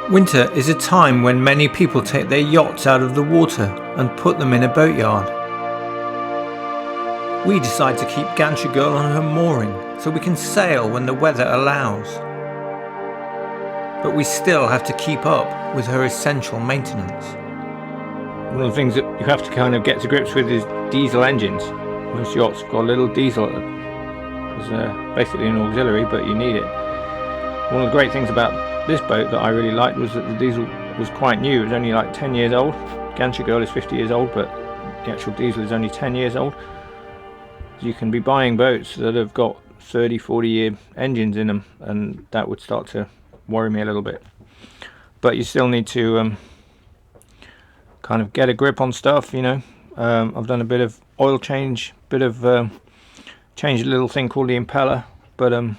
Winter is a time when many people take their yachts out of the water and put them in a boatyard. We decide to keep Gancia Girl on her mooring so we can sail when the weather allows. But we still have to keep up with her essential maintenance. One of the things that you have to kind of get to grips with is diesel engines. Most yachts have got a little diesel. It's basically an auxiliary, but you need it. One of the great things about this boat that I really liked was that the diesel was quite new. It was only like 10 years old. Gancia Girl is 50 years old, but the actual diesel is only 10 years old. You can be buying boats that have got 30, 40 year engines in them, and that would start to worry me a little bit. But you still need to kind of get a grip on stuff, you know. I've done a bit of oil change, changed a little thing called the impeller, but I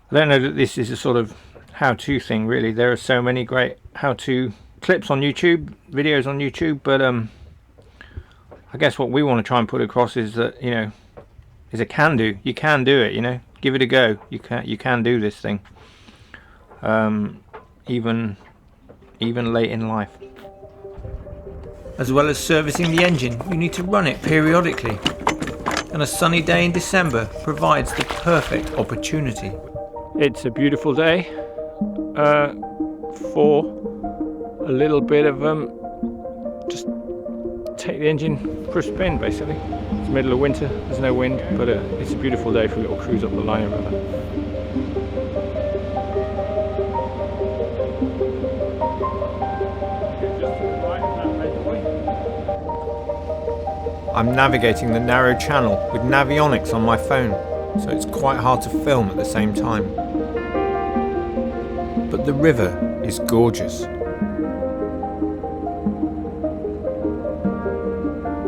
don't know that this is a sort of how-to thing really. There are so many great how-to clips on YouTube, videos on YouTube, but I guess what we want to try and put across is that, you know, is a can-do. You can do it, you know. Give it a go. You can do this thing, even late in life. As well as servicing the engine, you need to run it periodically, and a sunny day in December provides the perfect opportunity. It's a beautiful day for a little bit of just take the engine for a spin basically. It's the middle of winter, there's no wind, but it's a beautiful day for a little cruise up the Liner River. I'm navigating the narrow channel with Navionics on my phone, so it's quite hard to film at the same time. But the river is gorgeous.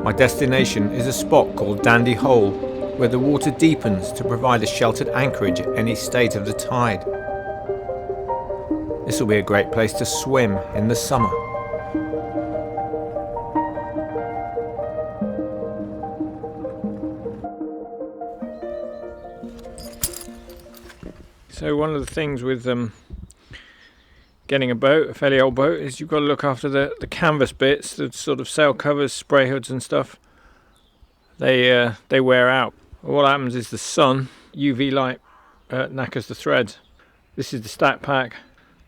My destination is a spot called Dandy Hole, where the water deepens to provide a sheltered anchorage at any state of the tide. This will be a great place to swim in the summer. So one of the things with getting a boat, a fairly old boat, is you've got to look after the canvas bits, the sort of sail covers, spray hoods and stuff. They wear out. What happens is the sun, UV light, knackers the threads. This is the stack pack.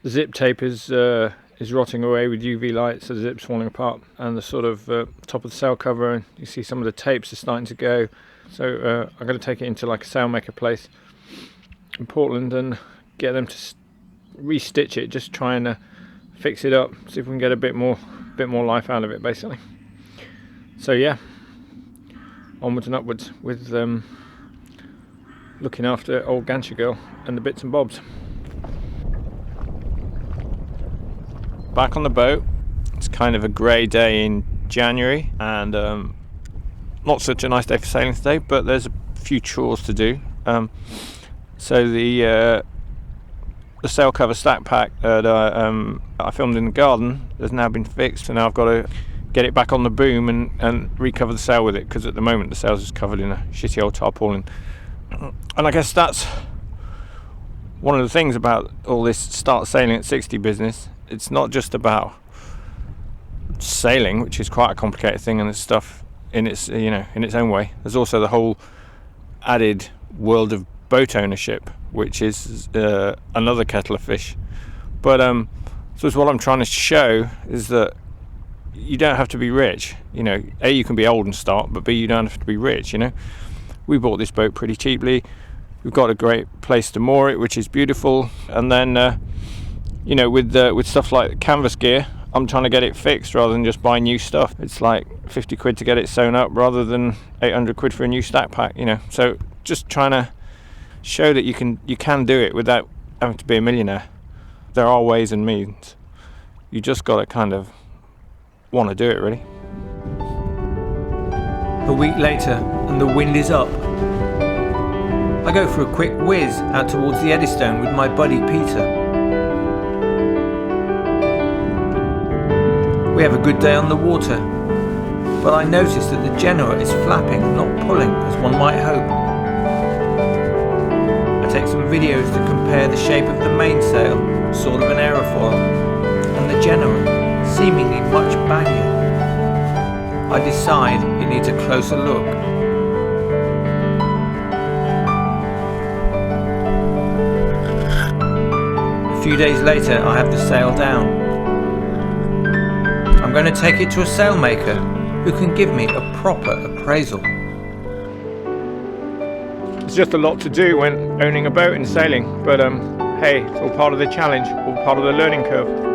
The zip tape is rotting away with UV light, so the zip's falling apart, and the sort of top of the sail cover, and you see some of the tapes are starting to go. So I'm going to take it into like a sailmaker place in Portland and get them to restitch it, just trying to fix it up, see if we can get a bit more life out of it basically. So yeah, onwards and upwards with looking after old Gancia Girl and the bits and bobs. Back on the boat. It's kind of a grey day in January, and not such a nice day for sailing today, but there's a few chores to do. So the sail cover stack pack that I filmed in the garden has now been fixed, and now I've got to get it back on the boom and recover the sail with it, because at the moment the sail's just covered in a shitty old tarpaulin. And I guess that's one of the things about all this start sailing at 60 business. It's not just about sailing, which is quite a complicated thing and it's stuff in its, you know, in its own way. There's also the whole added world of boat ownership, which is another kettle of fish. But so what I'm trying to show is that you don't have to be rich. You know, A, you can be old and start, but B, you don't have to be rich. You know, we bought this boat pretty cheaply. We've got a great place to moor it, which is beautiful. And then you know, with stuff like canvas gear, I'm trying to get it fixed rather than just buy new stuff. It's like 50 quid to get it sewn up rather than 800 quid for a new stack pack. You know, so just trying to show that you can do it without having to be a millionaire. There are ways and means. You just got to kind of want to do it, really. A week later, and the wind is up. I go for a quick whiz out towards the Eddystone with my buddy Peter. We have a good day on the water, but I notice that the Genoa is flapping, not pulling, as one might hope. Take some videos to compare the shape of the mainsail sort of an aerofoil, and the Genoa, seemingly much baggier. I decide it needs a closer look. A few days later, I have the sail down. I'm going to take it to a sailmaker who can give me a proper appraisal. It's just a lot to do when owning a boat and sailing, but hey, it's all part of the challenge, all part of the learning curve.